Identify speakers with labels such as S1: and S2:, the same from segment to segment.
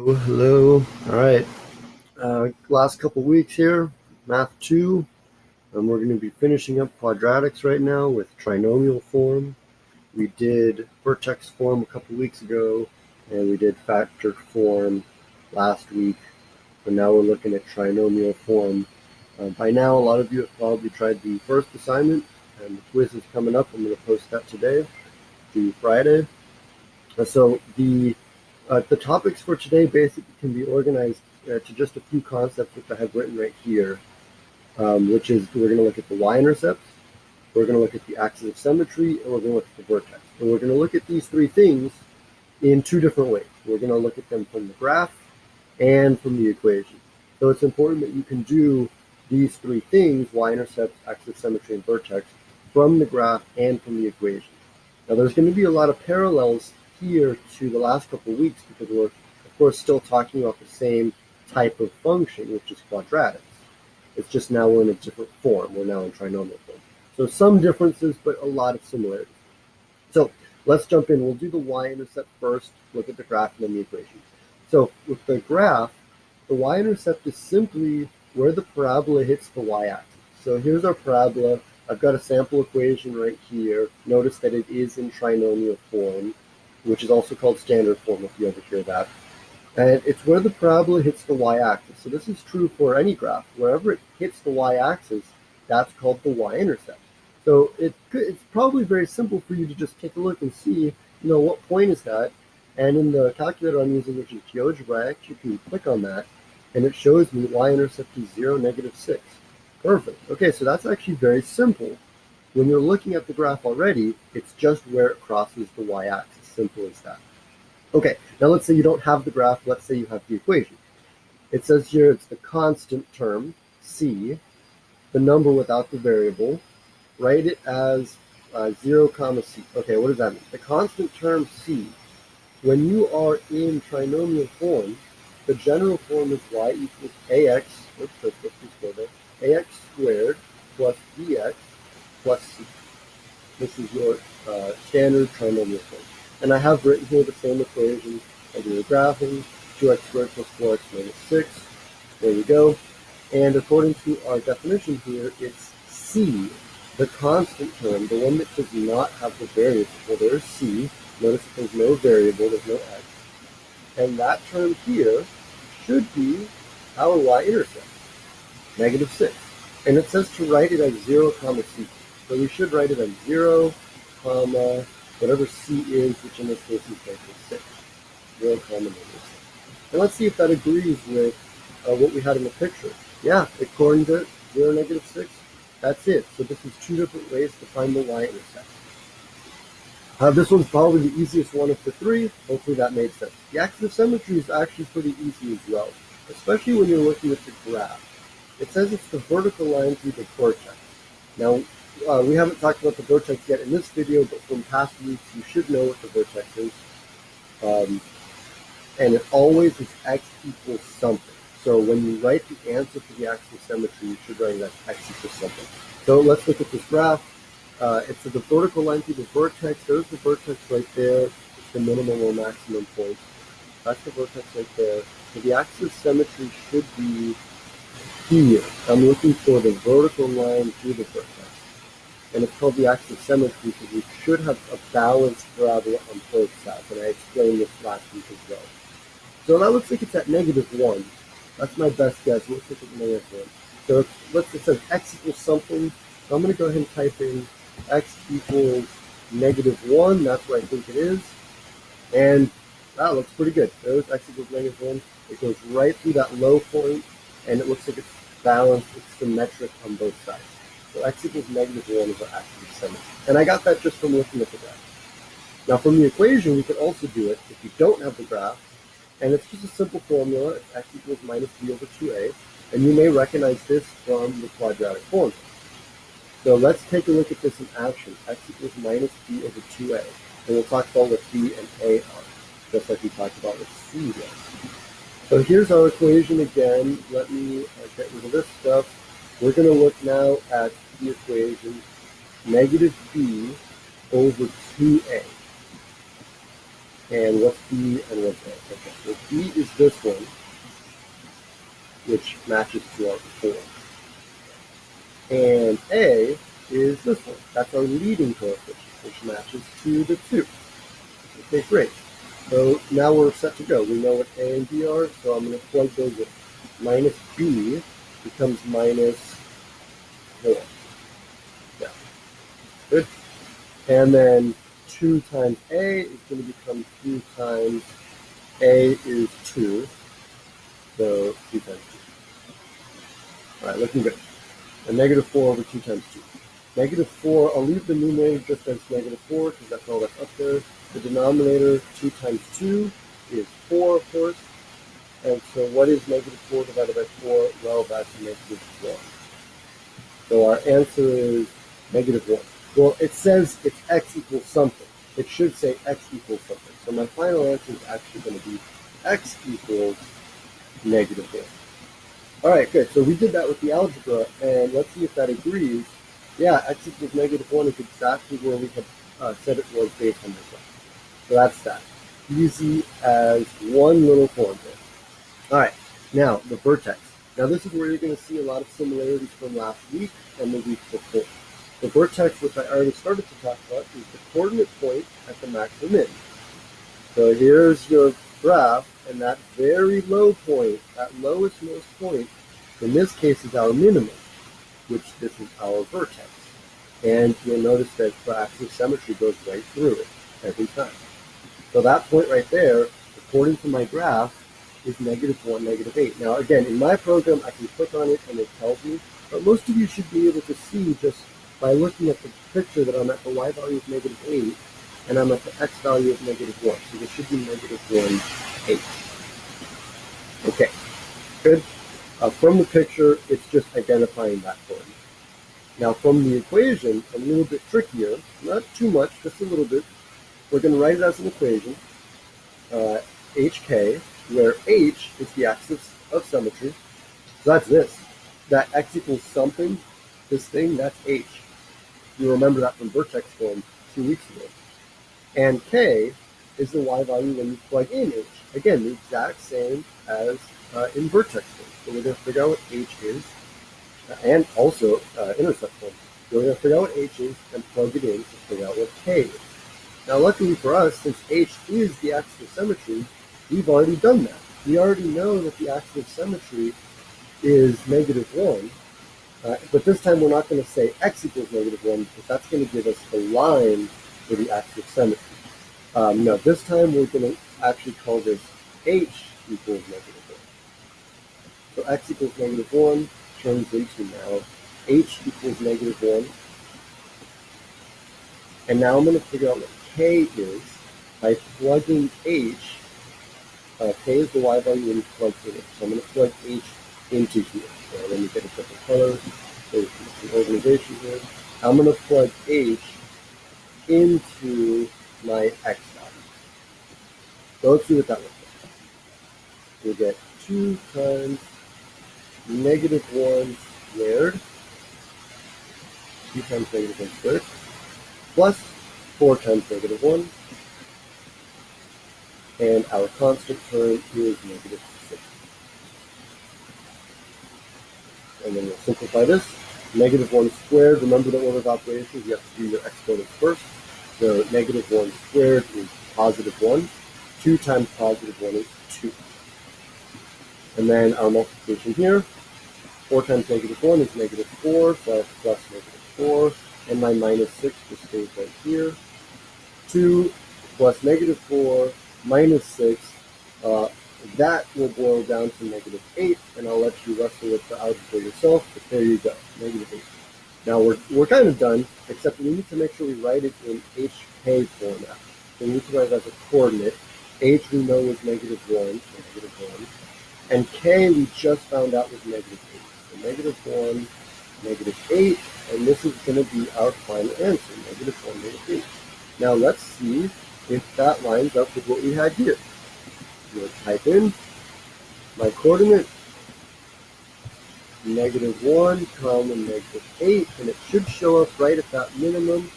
S1: Oh, hello. All right. Last couple weeks here, Math 2. We're going to be finishing up quadratics right now with trinomial form. We did vertex form a couple weeks ago, and we did factor form last week. And now we're looking at trinomial form. By now, a lot of you have probably tried the first assignment, and the quiz is coming up. I'm going to post that today, due Friday. So the topics for today basically can be organized to just a few concepts which I have written right here, which is we're going to look at the y-intercept, we're going to look at the axis of symmetry, and we're going to look at the vertex. And we're going to look at these three things in two different ways. We're going to look at them from the graph and from the equation. So it's important that you can do these three things, y-intercept, axis of symmetry, and vertex, from the graph and from the equation. Now there's going to be a lot of parallels here to the last couple of weeks because we're, of course, still talking about the same type of function, which is quadratics. It's just now we're in a different form. We're now in trinomial form. So some differences, but a lot of similarities. So let's jump in. We'll do the y-intercept first, look at the graph, and then the equation. So with the graph, the y-intercept is simply where the parabola hits the y-axis. So here's our parabola. I've got a sample equation right here. Notice that it is in trinomial form, which is also called standard form if you ever hear that. And it's where the parabola hits the y-axis. So this is true for any graph. Wherever it hits the y-axis, that's called the y-intercept. So it's probably very simple for you to just take a look and see, what point is that. And in the calculator I'm using, which is GeoGebra, I actually can click on that, and it shows me y-intercept is 0, -6. Perfect. Okay, so that's actually very simple. When you're looking at the graph already, it's just where it crosses the y-axis. Simple as that. Okay, now let's say you don't have the graph. Let's say you have the equation. It says here it's the constant term, c, the number without the variable. Write it as 0, c. Okay, what does that mean? The constant term c, when you are in trinomial form, the general form is y equals ax, ax squared plus bx plus c. This is your standard trinomial form. And I have written here the same equation. I do the graphing, 2x squared plus 4x -6. There we go. And according to our definition here, it's c, the constant term, the one that does not have the variable. Well, there's c. Notice that there's no variable, there's no x. And that term here should be our y-intercept, -6. And it says to write it as 0, c. So we should write it as 0, whatever c is, which in this case is -6. 0, -6. And let's see if that agrees with what we had in the picture. Yeah, according to 0, -6, that's it. So this is two different ways to find the y-intercept. This one's probably the easiest one of the three. Hopefully that made sense. The axis of symmetry is actually pretty easy as well, especially when you're looking at the graph. It says it's the vertical line through the vertex. Now, we haven't talked about the vertex yet in this video, but from past weeks, you should know what the vertex is. And it always is x equals something. So when you write the answer for the axis of symmetry, you should write it as x equals something. So let's look at this graph. It's the vertical line through the vertex. There's the vertex right there. It's the minimum or maximum point. That's the vertex right there. So the axis of symmetry should be here. I'm looking for the vertical line through the vertex. And it's called the axis of symmetry because we should have a balanced parabola on both sides. And I explained this last week as well. So that looks like it's at -1. That's my best guess. It looks like it's -1. So it says x equals something. So I'm going to go ahead and type in x equals -1. That's what I think it is. And that looks pretty good. There's x equals -1. It goes right through that low point, and it looks like it's balanced. It's symmetric on both sides. So x equals -1 is our axis of symmetry. And I got that just from looking at the graph. Now from the equation, we could also do it if you don't have the graph. And it's just a simple formula. It's x equals -b/2a. And you may recognize this from the quadratic form. So let's take a look at this in action. X equals -b/2a. And we'll talk about what b and a are, just like we talked about with c here. So here's our equation again. Let me get rid of this stuff. We're going to look now at the equation -b/2a. And what's B and what's A? Okay, so B is this one, which matches to our 4. And A is this one. That's our leading coefficient, which matches to the 2. Okay, great. So now we're set to go. We know what A and B are, so I'm going to plug those in. Minus B becomes minus 4. Yeah, good. And then 2 times A is going to become 2 times A is 2. So 2 times 2. All right, looking good. And negative 4 over 2 times 2. Negative 4, I'll leave the numerator just as negative 4 because that's all that's up there. The denominator, 2 times 2 is 4, of course. And so what is negative 4 divided by 4? Well, that's negative 1. So our answer is negative 1. Well, it says it's x equals something. It should say x equals something. So my final answer is actually going to be x equals negative 1. All right, good. So we did that with the algebra, and let's see if that agrees. Yeah, x equals negative 1 is exactly where we had said it was based on this one. So that's that. Easy as one little form there. All right, now the vertex. Now this is where you're going to see a lot of similarities from last week and the week before. The vertex, which I already started to talk about, is the coordinate point at the max or min. So here's your graph, and that very low point, that lowest most point, in this case is our minimum, which this is our vertex. And you'll notice that the axis of symmetry goes right through it every time. So that point right there, according to my graph, is negative 1, negative 8. Now again, in my program, I can click on it and it tells me, but most of you should be able to see just by looking at the picture that I'm at the y value of negative 8, and I'm at the x value of negative 1. So this should be negative 1, 8. Okay, good. From the picture, it's just identifying that coordinate. Now from the equation, a little bit trickier, not too much, just a little bit. We're going to write it as an equation, hk, where h is the axis of symmetry. So that's this. That x equals something, this thing, that's h. You remember that from vertex form 2 weeks ago. And k is the y value when you plug in h. Again, the exact same as in vertex form. So we're going to figure out what h is, and also intercept form. So we're going to figure out what h is and plug it in to figure out what k is. Now luckily for us, since h is the axis of symmetry, we've already done that. We already know that the axis of symmetry is negative 1, but this time we're not going to say x equals negative 1 because that's going to give us the line for the axis of symmetry. No, this time we're going to actually call this h equals negative 1. So x equals negative 1 turns into now h equals negative 1. And now I'm going to figure out what k is by plugging h. K is the y value when you plug it in. So I'm going to plug h into here. So let me get a different color. So some organization here. I'm going to plug h into my x value. So let's see what that looks like. We'll get 2 times negative 1 squared. 2 times negative 1 squared. Plus 4 times negative 1. And our constant term is negative 6. And then we'll simplify this. Negative 1 squared, remember the order of operations, you have to do your exponents first. So negative 1 squared is positive 1. 2 times positive 1 is 2. And then our multiplication here, 4 times negative 1 is negative 4, so I have plus negative 4. And my minus 6 just stays right here. 2 plus negative 4 minus 6, that will boil down to negative 8, and I'll let you wrestle with the algebra yourself, but there you go, negative 8. Now we're kind of done, except we need to make sure we write it in hk format. So we need to write it as a coordinate. H we know is negative 1, and k we just found out was negative 8. So negative 1, negative 8, and this is going to be our final answer, negative 1, negative 8. Now let's see if that lines up with what we had here. I'm going to type in my coordinate, negative 1, comma, negative 8, and it should show up right at that minimum.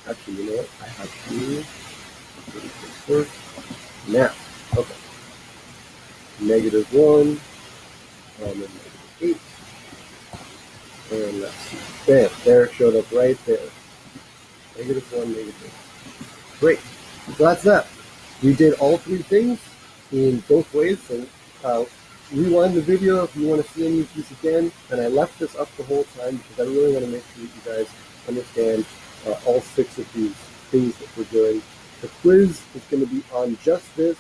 S1: Actually, you know what? I have to do this first. Now, okay. -1, and then -8. And let's see. Bam, there it showed up right there. -1, -8. Great. So that's that. We did all three things in both ways. So rewind the video if you want to see any of these again. And I left this up the whole time because I really want to make sure that you guys understand all 6 of these things that we're doing. The quiz is going to be on just this,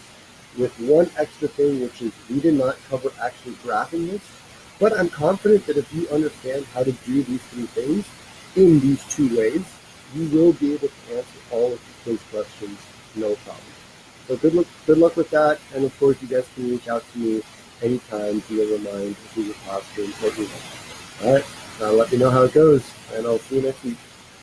S1: with one extra thing, which is we did not cover actually graphing this. But I'm confident that if you understand how to do these 3 things in these 2 ways, you will be able to answer all of the quiz questions, no problem. So good luck with that, and of course you guys can reach out to me anytime via Remind, through your classroom, let me know. All right, let me know how it goes, and I'll see you next week.